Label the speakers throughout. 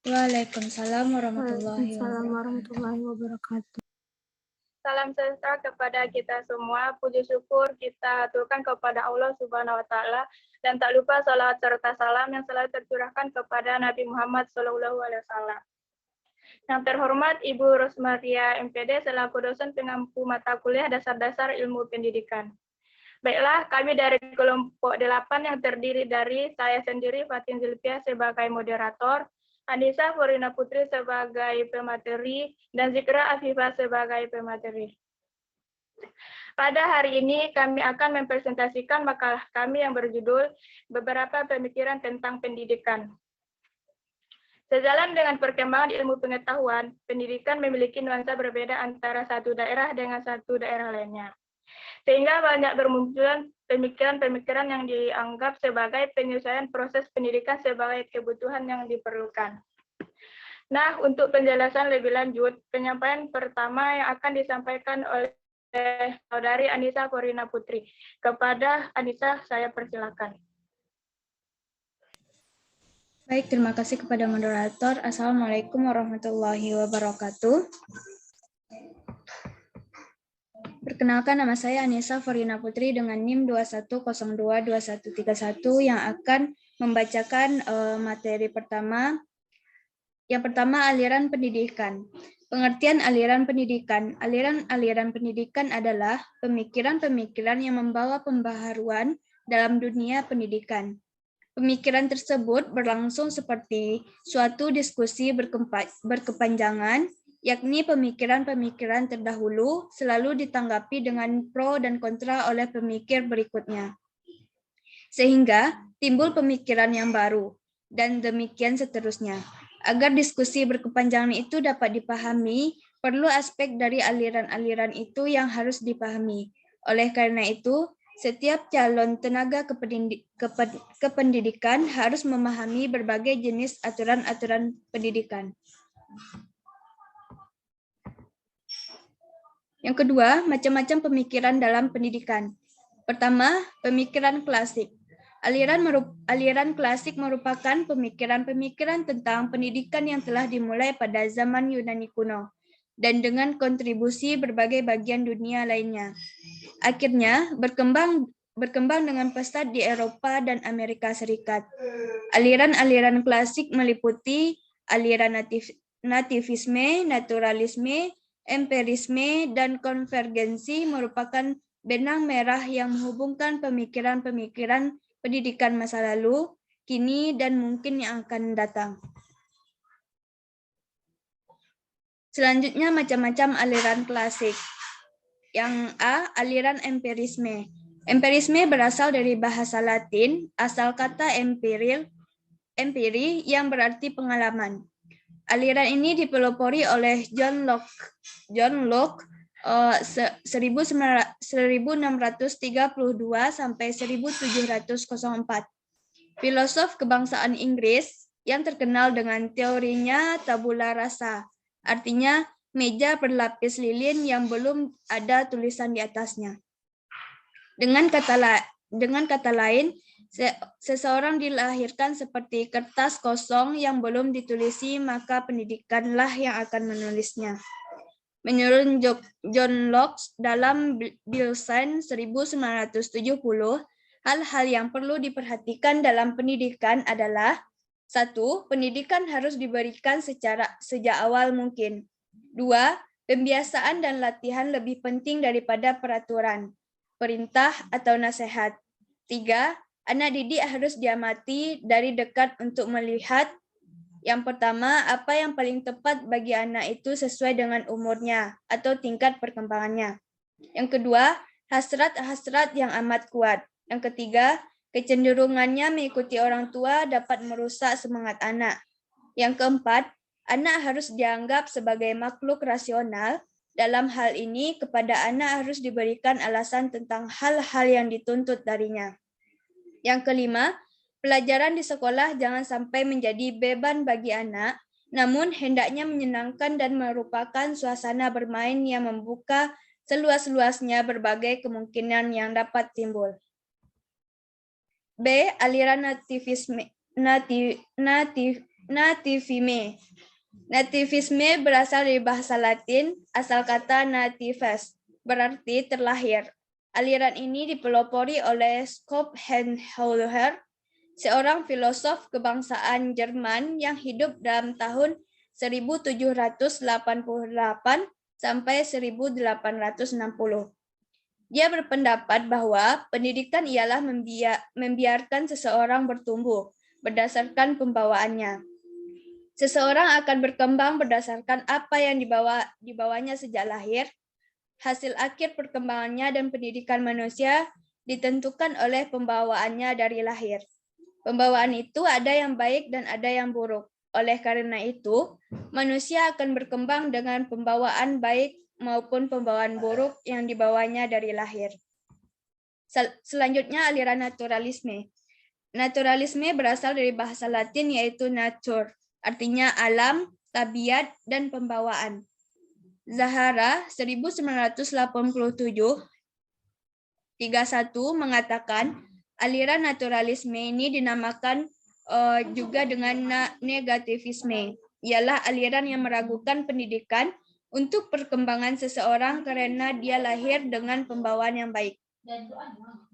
Speaker 1: Waalaikumsalam warahmatullahi
Speaker 2: Waalaikumsalam
Speaker 1: wabarakatuh.
Speaker 2: warahmatullahi wabarakatuh.
Speaker 3: Salam sejahtera kepada kita semua. Puji syukur kita aturkan kepada Allah Subhanahu wa taala dan tak lupa salawat serta salam yang selalu tercurahkan kepada Nabi Muhammad SAW. Yang terhormat Ibu Rosmaria MPD selaku dosen pengampu mata kuliah dasar-dasar ilmu pendidikan. Baiklah, kami dari kelompok 8 yang terdiri dari saya sendiri Fatin Zulfia sebagai moderator, Anissa Forina Putri sebagai pemateri, dan Zikra Afifah sebagai pemateri. Pada hari ini kami akan mempresentasikan makalah kami yang berjudul Beberapa Pemikiran tentang Pendidikan. Sejalan dengan perkembangan ilmu pengetahuan, pendidikan memiliki nuansa berbeda antara satu daerah dengan satu daerah lainnya. Sehingga banyak bermunculan pemikiran-pemikiran yang dianggap sebagai penyelesaian proses pendidikan sebagai kebutuhan yang diperlukan. Nah, untuk penjelasan lebih lanjut, penyampaian pertama yang akan disampaikan oleh Saudari Anissa Forina Putri. Kepada Anissa, saya persilakan.
Speaker 1: Baik, terima kasih kepada moderator. Assalamualaikum warahmatullahi wabarakatuh. Perkenalkan, nama saya Anissa Forina Putri dengan NIM 21022131 yang akan membacakan materi pertama. Yang pertama, aliran pendidikan. Pengertian aliran pendidikan. Aliran pendidikan adalah pemikiran-pemikiran yang membawa pembaharuan dalam dunia pendidikan. Pemikiran tersebut berlangsung seperti suatu diskusi berkepanjangan, yakni pemikiran-pemikiran terdahulu selalu ditanggapi dengan pro dan kontra oleh pemikir berikutnya. Sehingga timbul pemikiran yang baru, dan demikian seterusnya. Agar diskusi berkepanjangan itu dapat dipahami, perlu aspek dari aliran-aliran itu yang harus dipahami. Oleh karena itu, setiap calon tenaga kependidikan harus memahami berbagai jenis aturan-aturan pendidikan. Yang kedua, macam-macam pemikiran dalam pendidikan. Pertama, pemikiran klasik. Aliran klasik merupakan pemikiran-pemikiran tentang pendidikan yang telah dimulai pada zaman Yunani kuno dan dengan kontribusi berbagai bagian dunia lainnya. Akhirnya berkembang dengan pesat di Eropa dan Amerika Serikat. Aliran-aliran klasik meliputi aliran nativisme, naturalisme, empirisme, dan konvergensi merupakan benang merah yang menghubungkan pemikiran-pemikiran pendidikan masa lalu, kini, dan mungkin yang akan datang. Selanjutnya, macam-macam aliran klasik. Yang A, aliran empirisme. Empirisme berasal dari bahasa Latin, asal kata empiri yang berarti pengalaman. Aliran ini dipelopori oleh John Locke 1632 sampai 1704. Filosof kebangsaan Inggris yang terkenal dengan teorinya tabula rasa, artinya meja berlapis lilin yang belum ada tulisan di atasnya. Dengan kata lain, seseorang dilahirkan seperti kertas kosong yang belum ditulisi, maka pendidikanlah yang akan menulisnya. Menurut John Locke dalam Bilsen 1970, hal-hal yang perlu diperhatikan dalam pendidikan adalah: 1. Pendidikan harus diberikan sejak awal mungkin. 2. Pembiasaan dan latihan lebih penting daripada peraturan, perintah, atau nasihat. 3. Anak didik harus diamati dari dekat untuk melihat: yang pertama, apa yang paling tepat bagi anak itu sesuai dengan umurnya atau tingkat perkembangannya. Yang kedua, hasrat-hasrat yang amat kuat. Yang ketiga, kecenderungannya mengikuti orang tua dapat merusak semangat anak. Yang keempat, anak harus dianggap sebagai makhluk rasional. Dalam hal ini, kepada anak harus diberikan alasan tentang hal-hal yang dituntut darinya. Yang kelima, pelajaran di sekolah jangan sampai menjadi beban bagi anak, namun hendaknya menyenangkan dan merupakan suasana bermain yang membuka seluas-luasnya berbagai kemungkinan yang dapat timbul. B. Aliran Nativisme. Nativisme berasal dari bahasa Latin, asal kata natives, berarti terlahir. Aliran ini dipelopori oleh Schopenhauer, seorang filosof kebangsaan Jerman yang hidup dalam tahun 1788 sampai 1860. Dia berpendapat bahwa pendidikan ialah membiarkan seseorang bertumbuh berdasarkan pembawaannya. Seseorang akan berkembang berdasarkan apa yang dibawanya sejak lahir. Hasil akhir perkembangannya dan pendidikan manusia ditentukan oleh pembawaannya dari lahir. Pembawaan itu ada yang baik dan ada yang buruk. Oleh karena itu, manusia akan berkembang dengan pembawaan baik maupun pembawaan buruk yang dibawanya dari lahir. Selanjutnya, aliran naturalisme. Naturalisme berasal dari bahasa Latin yaitu nature, artinya alam, tabiat, dan pembawaan. Zahara 1987-31 mengatakan aliran naturalisme ini dinamakan juga dengan negativisme. Ialah aliran yang meragukan pendidikan untuk perkembangan seseorang karena dia lahir dengan pembawaan yang baik.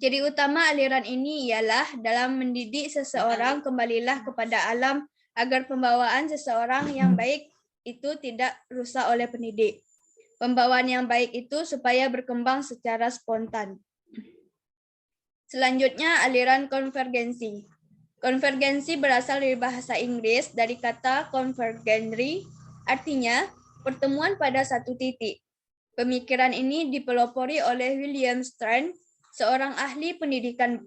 Speaker 1: Ciri utama aliran ini ialah dalam mendidik seseorang kembalilah kepada alam agar pembawaan seseorang yang baik itu tidak rusak oleh pendidik. Pembawaan yang baik itu supaya berkembang secara spontan. Selanjutnya, aliran konvergensi. Konvergensi berasal dari bahasa Inggris dari kata convergere, artinya pertemuan pada satu titik. Pemikiran ini dipelopori oleh William Stern, seorang ahli pendidikan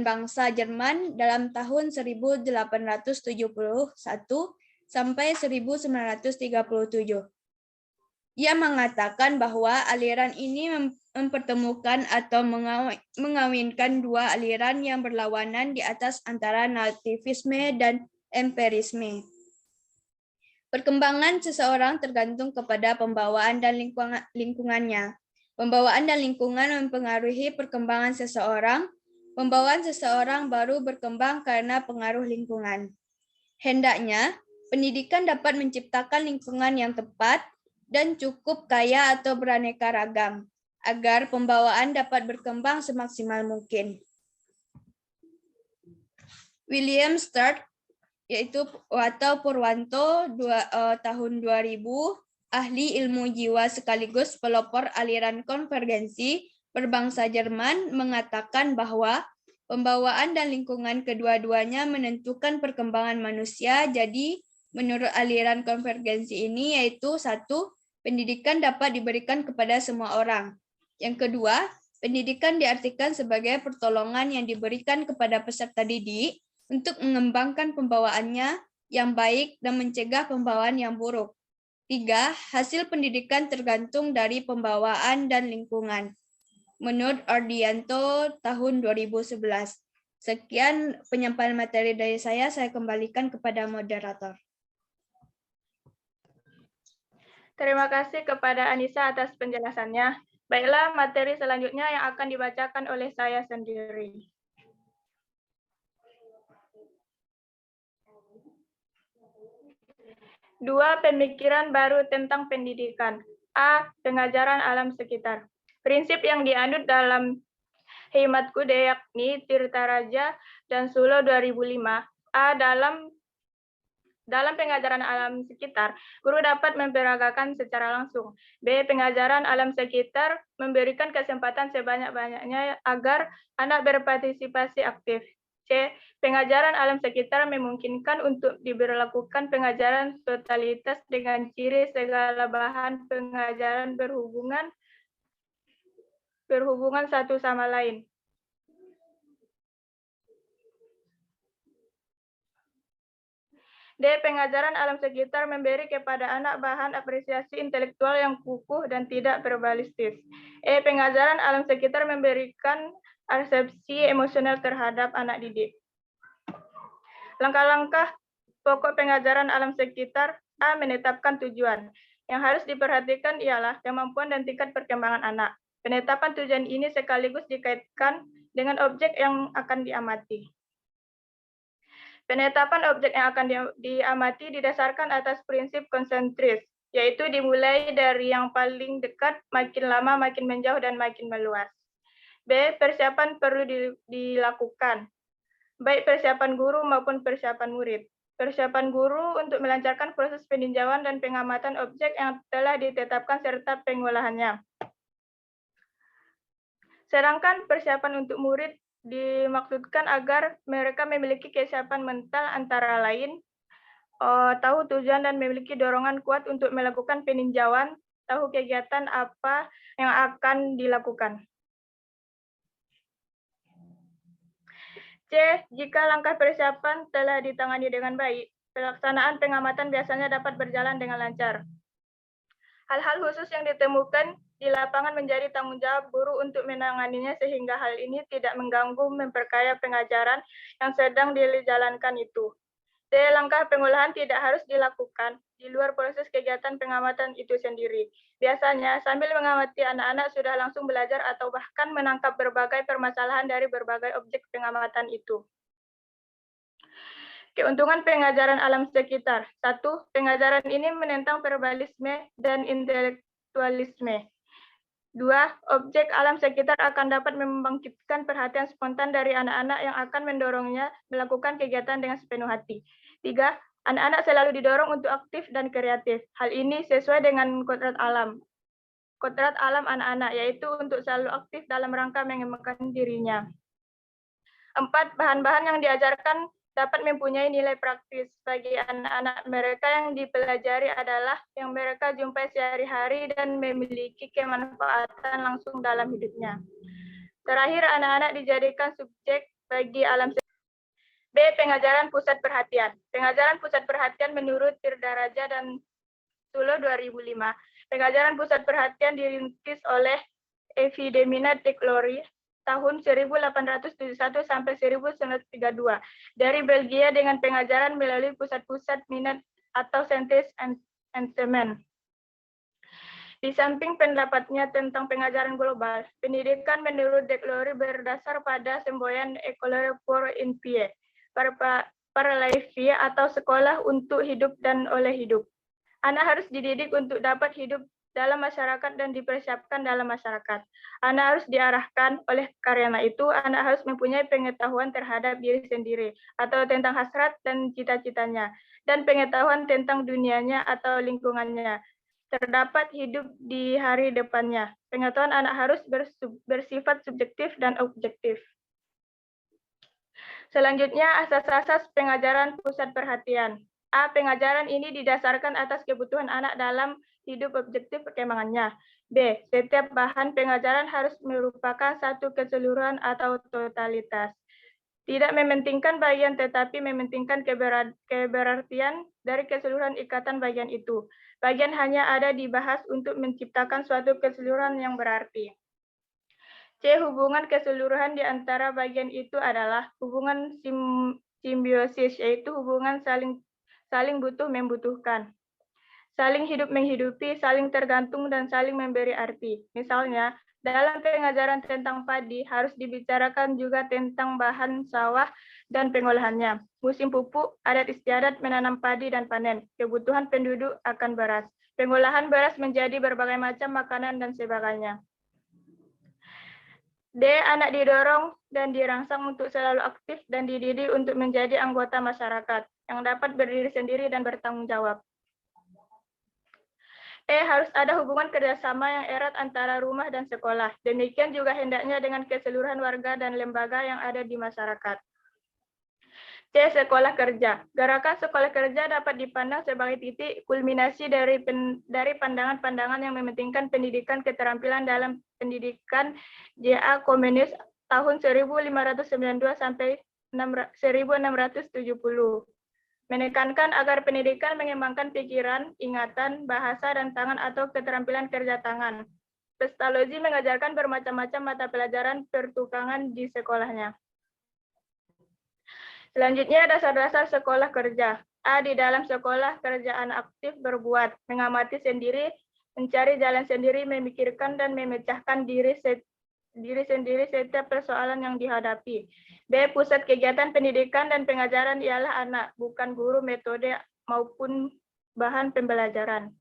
Speaker 1: bangsa Jerman dalam tahun 1871 sampai 1937. Ia mengatakan bahwa aliran ini mempertemukan atau mengawinkan dua aliran yang berlawanan di atas antara nativisme dan empirisme. Perkembangan seseorang tergantung kepada pembawaan dan lingkungannya. Pembawaan dan lingkungan mempengaruhi perkembangan seseorang. Pembawaan seseorang baru berkembang karena pengaruh lingkungan. Hendaknya, pendidikan dapat menciptakan lingkungan yang tepat dan cukup kaya atau beraneka ragam, agar pembawaan dapat berkembang semaksimal mungkin. William Stern, yaitu atau Purwanto tahun 2000, ahli ilmu jiwa sekaligus pelopor aliran konvergensi berbangsa Jerman, mengatakan bahwa pembawaan dan lingkungan kedua-duanya menentukan perkembangan manusia. Jadi, menurut aliran konvergensi ini yaitu 1, pendidikan dapat diberikan kepada semua orang. Yang kedua, pendidikan diartikan sebagai pertolongan yang diberikan kepada peserta didik untuk mengembangkan pembawaannya yang baik dan mencegah pembawaan yang buruk. 3, hasil pendidikan tergantung dari pembawaan dan lingkungan. Menurut Ardianto tahun 2011. Sekian penyampaian materi dari saya kembalikan kepada moderator.
Speaker 3: Terima kasih kepada Anissa atas penjelasannya. Baiklah, materi selanjutnya yang akan dibacakan oleh saya sendiri. Dua pemikiran baru tentang pendidikan. A. Pengajaran alam sekitar. Prinsip yang dianut dalam Hematku yakni Tirta Raja dan Sulo 2005. A. Dalam pengajaran alam sekitar, guru dapat memperagakan secara langsung. B. Pengajaran alam sekitar memberikan kesempatan sebanyak-banyaknya agar anak berpartisipasi aktif. C. Pengajaran alam sekitar memungkinkan untuk diberlakukan pengajaran totalitas dengan ciri segala bahan pengajaran berhubungan satu sama lain. D. Pengajaran alam sekitar memberi kepada anak bahan apresiasi intelektual yang kukuh dan tidak verbalistis. E. Pengajaran alam sekitar memberikan resepsi emosional terhadap anak didik. Langkah-langkah pokok pengajaran alam sekitar. A. Menetapkan tujuan. Yang harus diperhatikan ialah kemampuan dan tingkat perkembangan anak. Penetapan tujuan ini sekaligus dikaitkan dengan objek yang akan diamati. Penetapan objek yang akan diamati didasarkan atas prinsip konsentris, yaitu dimulai dari yang paling dekat, makin lama makin menjauh dan makin meluas. B. Persiapan perlu dilakukan, baik persiapan guru maupun persiapan murid. Persiapan guru untuk melancarkan proses peninjauan dan pengamatan objek yang telah ditetapkan serta pengolahannya. Sedangkan persiapan untuk murid dimaksudkan agar mereka memiliki kesiapan mental antara lain, tahu tujuan dan memiliki dorongan kuat untuk melakukan peninjauan, tahu kegiatan apa yang akan dilakukan. C. Jika langkah persiapan telah ditangani dengan baik, pelaksanaan pengamatan biasanya dapat berjalan dengan lancar. Hal-hal khusus yang ditemukan di lapangan menjadi tanggung jawab guru untuk menanganinya sehingga hal ini tidak mengganggu memperkaya pengajaran yang sedang dijalankan itu. D. Langkah pengolahan tidak harus dilakukan di luar proses kegiatan pengamatan itu sendiri. Biasanya sambil mengamati anak-anak sudah langsung belajar atau bahkan menangkap berbagai permasalahan dari berbagai objek pengamatan itu. Keuntungan pengajaran alam sekitar. 1. Pengajaran ini menentang verbalisme dan intelektualisme. 2. Objek alam sekitar akan dapat membangkitkan perhatian spontan dari anak-anak yang akan mendorongnya melakukan kegiatan dengan sepenuh hati. 3. Anak-anak selalu didorong untuk aktif dan kreatif. Hal ini sesuai dengan kodrat alam. Kodrat alam anak-anak, yaitu untuk selalu aktif dalam rangka mengembangkan dirinya. 4. Bahan-bahan yang diajarkan dapat mempunyai nilai praktis bagi anak-anak. Mereka yang dipelajari adalah yang mereka jumpai sehari-hari dan memiliki kemanfaatan langsung dalam hidupnya. Terakhir, anak-anak dijadikan subjek bagi alam sekitar. B. Pengajaran pusat perhatian. Pengajaran pusat perhatian menurut Tirdaraja dan Sulo 2005. Pengajaran pusat perhatian dirintis oleh Epidemina Taylor tahun 1871 sampai 1932 dari Belgia dengan pengajaran melalui pusat-pusat minat atau Centres Enseignement. Di samping pendapatnya tentang pengajaran global, pendidikan menurut Taylor berdasar pada semboyan École pour une vie, para la vie atau sekolah untuk hidup dan oleh hidup. Anak harus dididik untuk dapat hidup dalam masyarakat dan dipersiapkan dalam masyarakat. Anak harus diarahkan, oleh karena itu anak harus mempunyai pengetahuan terhadap diri sendiri atau tentang hasrat dan cita-citanya, dan pengetahuan tentang dunianya atau lingkungannya. Terdapat hidup di hari depannya. Pengetahuan anak harus bersifat subjektif dan objektif. Selanjutnya, asas-asas pengajaran pusat perhatian. A. Pengajaran ini didasarkan atas kebutuhan anak dalam hidup objektif perkembangannya. B. Setiap bahan pengajaran harus merupakan satu keseluruhan atau totalitas. Tidak mementingkan bagian tetapi mementingkan keberartian dari keseluruhan ikatan bagian itu. Bagian hanya ada dibahas untuk menciptakan suatu keseluruhan yang berarti. C. Hubungan keseluruhan di antara bagian itu adalah hubungan simbiosis, yaitu hubungan saling butuh membutuhkan, saling hidup menghidupi, saling tergantung, dan saling memberi arti. Misalnya, dalam pengajaran tentang padi harus dibicarakan juga tentang bahan sawah dan pengolahannya, musim pupuk, adat istiadat menanam padi dan panen, kebutuhan penduduk akan beras, pengolahan beras menjadi berbagai macam makanan dan sebagainya. D. Anak didorong dan dirangsang untuk selalu aktif dan dididik untuk menjadi anggota masyarakat yang dapat berdiri sendiri dan bertanggung jawab. E. Harus ada hubungan kerjasama yang erat antara rumah dan sekolah. Demikian juga hendaknya dengan keseluruhan warga dan lembaga yang ada di masyarakat. C. Sekolah kerja. Gerakan sekolah kerja dapat dipandang sebagai titik kulminasi dari pandangan-pandangan yang mementingkan pendidikan keterampilan dalam pendidikan J.A. Comenius tahun 1592 sampai 1670. Menekankan agar pendidikan mengembangkan pikiran, ingatan, bahasa, dan tangan atau keterampilan kerja tangan. Pestalozzi mengajarkan bermacam-macam mata pelajaran pertukangan di sekolahnya. Selanjutnya, dasar-dasar sekolah kerja. A. Di dalam sekolah, kerja anak aktif berbuat, mengamati sendiri, mencari jalan sendiri, memikirkan dan memecahkan diri sendiri setiap persoalan yang dihadapi. B. Pusat kegiatan pendidikan dan pengajaran ialah anak, bukan guru, metode, maupun bahan pembelajaran.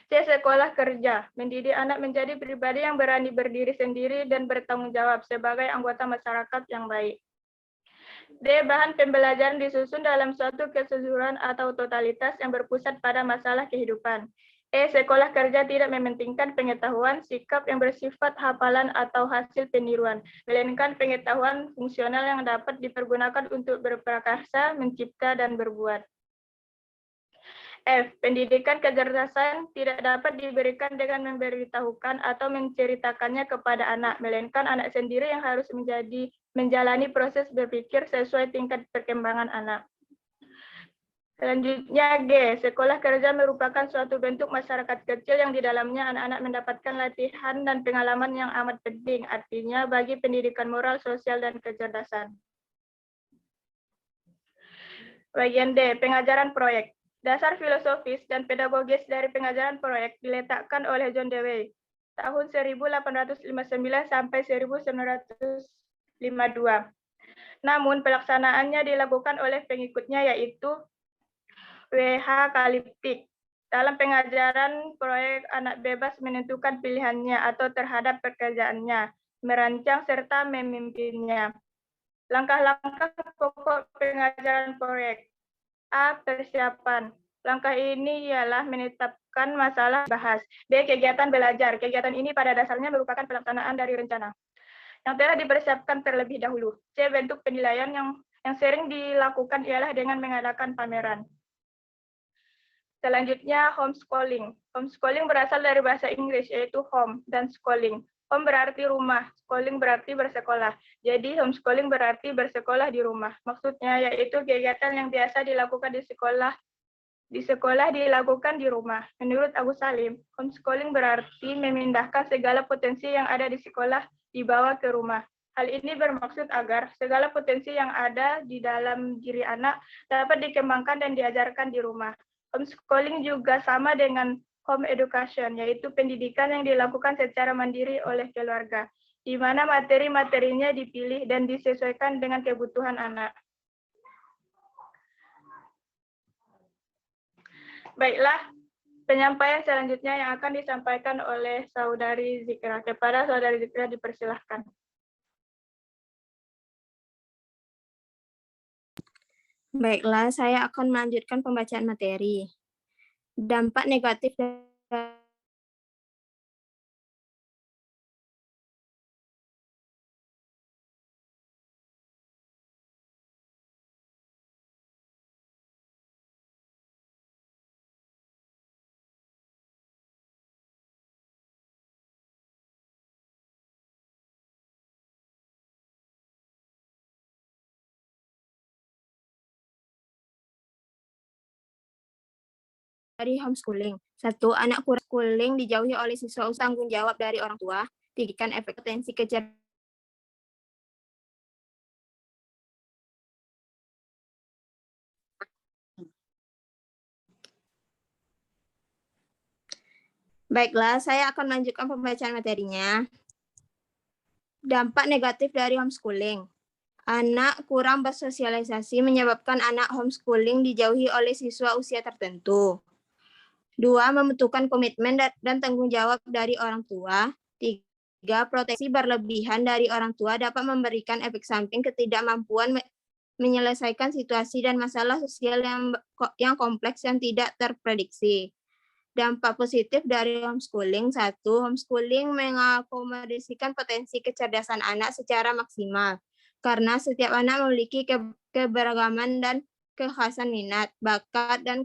Speaker 3: C. Sekolah kerja, mendidik anak menjadi pribadi yang berani berdiri sendiri dan bertanggung jawab sebagai anggota masyarakat yang baik. D. Bahan pembelajaran disusun dalam suatu keseluruhan atau totalitas yang berpusat pada masalah kehidupan. E. Sekolah kerja tidak mementingkan pengetahuan, sikap yang bersifat hafalan atau hasil peniruan, melainkan pengetahuan fungsional yang dapat dipergunakan untuk berprakarsa, mencipta, dan berbuat. F. Pendidikan kecerdasan tidak dapat diberikan dengan memberitahukan atau menceritakannya kepada anak, melainkan anak sendiri yang harus menjalani proses berpikir sesuai tingkat perkembangan anak. Selanjutnya G. Sekolah kerja merupakan suatu bentuk masyarakat kecil yang di dalamnya anak-anak mendapatkan latihan dan pengalaman yang amat penting, artinya bagi pendidikan moral, sosial, dan kecerdasan. Bagian D. Pengajaran proyek. Dasar filosofis dan pedagogis dari pengajaran proyek diletakkan oleh John Dewey tahun 1859 sampai 1952. Namun pelaksanaannya dilakukan oleh pengikutnya yaitu W.H. Kaliptik. Dalam pengajaran proyek, anak bebas menentukan pilihannya atau terhadap pekerjaannya, merancang serta memimpinnya. Langkah-langkah pokok pengajaran proyek. A. Persiapan. Langkah ini ialah menetapkan masalah bahas. B. Kegiatan belajar. Kegiatan ini pada dasarnya merupakan pelaksanaan dari rencana yang telah dipersiapkan terlebih dahulu. C. Bentuk penilaian yang sering dilakukan ialah dengan mengadakan pameran. Selanjutnya, homeschooling. Homeschooling berasal dari bahasa Inggris, yaitu home dan schooling. Home berarti rumah, schooling berarti bersekolah. Jadi homeschooling berarti bersekolah di rumah. Maksudnya yaitu kegiatan yang biasa dilakukan di sekolah dilakukan di rumah. Menurut Agus Salim, homeschooling berarti memindahkan segala potensi yang ada di sekolah dibawa ke rumah. Hal ini bermaksud agar segala potensi yang ada di dalam diri anak dapat dikembangkan dan diajarkan di rumah. Homeschooling juga sama dengan home education, yaitu pendidikan yang dilakukan secara mandiri oleh keluarga, di mana materi-materinya dipilih dan disesuaikan dengan kebutuhan anak. Baiklah, penyampaian selanjutnya yang akan disampaikan oleh Saudari Zikra. Kepada Saudari Zikra dipersilahkan.
Speaker 2: Baiklah, saya akan melanjutkan pembacaan materi. Dampak negatif dari homeschooling. 1. Anak kurang schooling dijauhi oleh siswa tanggung jawab dari orang tua. 3. Efek potensi kecerdasan. Baiklah, saya akan melanjutkan pembacaan materinya. Dampak negatif dari homeschooling. Anak kurang bersosialisasi menyebabkan anak homeschooling dijauhi oleh siswa usia tertentu. 2. Membutuhkan komitmen dan tanggung jawab dari orang tua. 3. Proteksi berlebihan dari orang tua dapat memberikan efek samping ketidakmampuan menyelesaikan situasi dan masalah sosial yang kompleks yang tidak terprediksi. Dampak positif dari homeschooling. 1. Homeschooling mengakomodasikan potensi kecerdasan anak secara maksimal, karena setiap anak memiliki keberagaman dan kekhasan minat, bakat, dan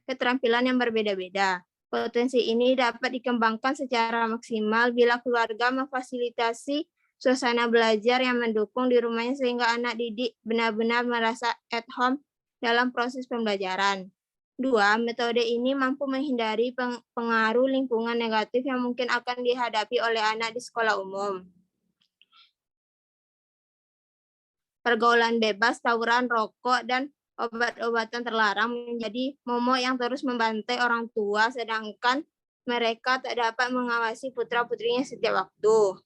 Speaker 2: keterampilan yang berbeda-beda. Potensi ini dapat dikembangkan secara maksimal bila keluarga memfasilitasi suasana belajar yang mendukung di rumahnya sehingga anak didik benar-benar merasa at home dalam proses pembelajaran. 2. Metode ini mampu menghindari pengaruh lingkungan negatif yang mungkin akan dihadapi oleh anak di sekolah umum. Pergaulan bebas, tawuran, rokok, dan obat-obatan terlarang menjadi momok yang terus membantai orang tua, sedangkan mereka tak dapat mengawasi putra-putrinya setiap waktu.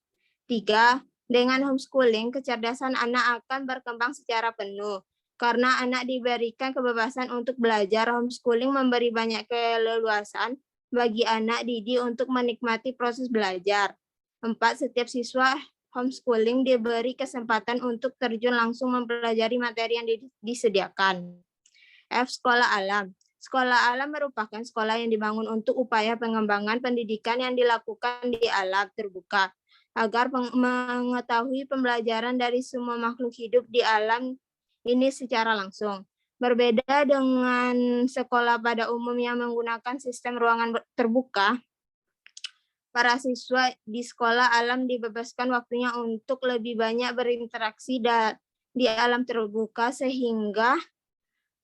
Speaker 2: 3. Dengan homeschooling, kecerdasan anak akan berkembang secara penuh. Karena anak diberikan kebebasan untuk belajar, homeschooling memberi banyak keleluasan bagi anak didik untuk menikmati proses belajar. 4. Setiap siswa homeschooling diberi kesempatan untuk terjun langsung mempelajari materi yang disediakan. F. Sekolah alam. Sekolah alam merupakan sekolah yang dibangun untuk upaya pengembangan pendidikan yang dilakukan di alam terbuka, agar mengetahui pembelajaran dari semua makhluk hidup di alam ini secara langsung. Berbeda dengan sekolah pada umum yang menggunakan sistem ruangan terbuka, para siswa di sekolah alam dibebaskan waktunya untuk lebih banyak berinteraksi di alam terbuka sehingga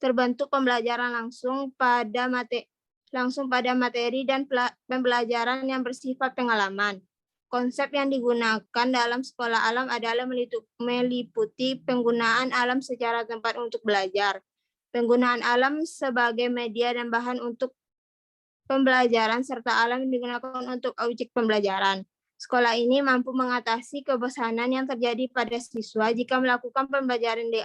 Speaker 2: terbentuk pembelajaran langsung pada materi dan pembelajaran yang bersifat pengalaman. Konsep yang digunakan dalam sekolah alam adalah meliputi penggunaan alam secara tempat untuk belajar, penggunaan alam sebagai media dan bahan untuk pembelajaran, serta alam yang digunakan untuk objek pembelajaran. Sekolah ini mampu mengatasi kebosanan yang terjadi pada siswa jika melakukan pembelajaran di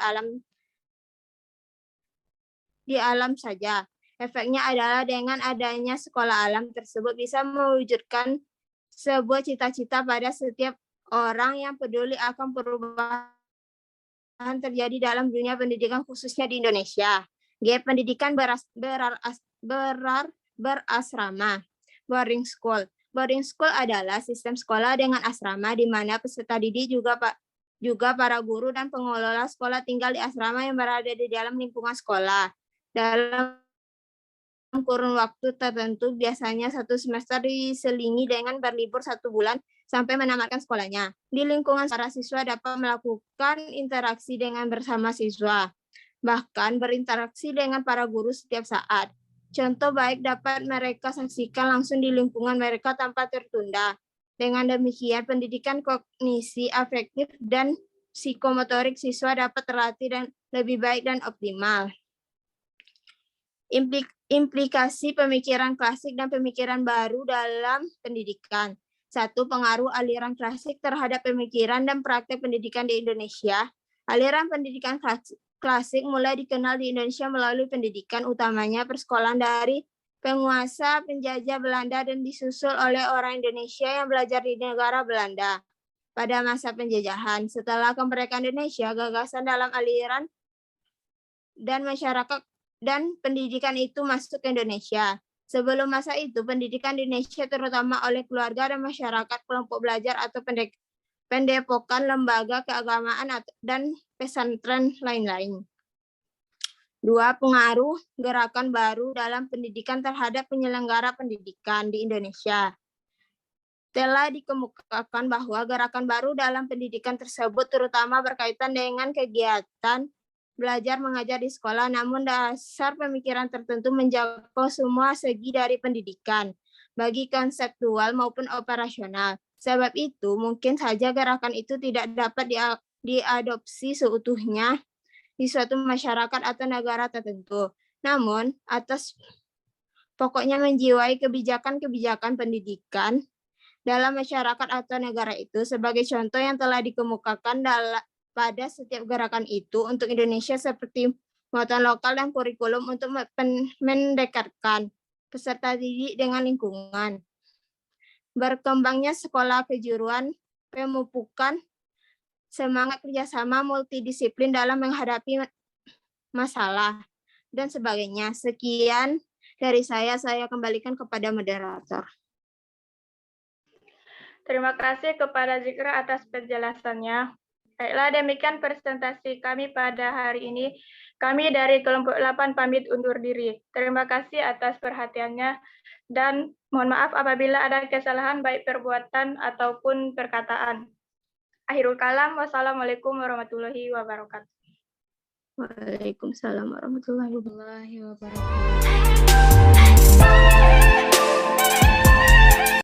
Speaker 2: alam saja. Efeknya adalah dengan adanya sekolah alam tersebut bisa mewujudkan sebuah cita-cita pada setiap orang yang peduli akan perubahan terjadi dalam dunia pendidikan khususnya di Indonesia. G. Pendidikan berasrama. Boarding school. Boarding school adalah sistem sekolah dengan asrama di mana peserta didik juga para guru dan pengelola sekolah tinggal di asrama yang berada di dalam lingkungan sekolah. Dalam kurun waktu tertentu, biasanya 1 semester diselingi dengan berlibur 1 bulan sampai menamatkan sekolahnya. Di lingkungan para siswa dapat melakukan interaksi dengan bersama siswa, bahkan berinteraksi dengan para guru setiap saat. Contoh baik dapat mereka saksikan langsung di lingkungan mereka tanpa tertunda. Dengan demikian, pendidikan kognisi, afektif, dan psikomotorik siswa dapat terlatih dan lebih baik dan optimal. Implikasi pemikiran klasik dan pemikiran baru dalam pendidikan. 1. Pengaruh aliran klasik terhadap pemikiran dan praktek pendidikan di Indonesia. Aliran pendidikan klasik mulai dikenal di Indonesia melalui pendidikan, utamanya persekolahan dari penguasa penjajah Belanda dan disusul oleh orang Indonesia yang belajar di negara Belanda pada masa penjajahan. Setelah kemerdekaan Indonesia, gagasan dalam aliran dan masyarakat dan pendidikan itu masuk ke Indonesia. Sebelum masa itu, pendidikan di Indonesia terutama oleh keluarga dan masyarakat, kelompok belajar atau pendepokan, lembaga keagamaan dan pesantren lain-lain. 2. Pengaruh gerakan baru dalam pendidikan terhadap penyelenggara pendidikan di Indonesia. Telah dikemukakan bahwa gerakan baru dalam pendidikan tersebut terutama berkaitan dengan kegiatan belajar mengajar di sekolah, namun dasar pemikiran tertentu menjangkau semua segi dari pendidikan, bagi konseptual maupun operasional. Sebab itu, mungkin saja gerakan itu tidak dapat diadopsi seutuhnya di suatu masyarakat atau negara tertentu. Namun, atas pokoknya menjiwai kebijakan-kebijakan pendidikan dalam masyarakat atau negara itu sebagai contoh yang telah dikemukakan pada setiap gerakan itu untuk Indonesia seperti muatan lokal dan kurikulum untuk mendekatkan peserta didik dengan lingkungan. Berkembangnya sekolah kejuruan, pemupukan semangat kerjasama multidisiplin dalam menghadapi masalah, dan sebagainya. Sekian dari saya kembalikan kepada moderator.
Speaker 3: Terima kasih kepada Zikra atas penjelasannya. Baiklah, demikian presentasi kami pada hari ini. Kami dari kelompok 8 pamit undur diri. Terima kasih atas perhatiannya dan mohon maaf apabila ada kesalahan baik perbuatan ataupun perkataan. Akhirul kalam, wassalamualaikum warahmatullahi wabarakatuh.
Speaker 2: Waalaikumsalam warahmatullahi wabarakatuh.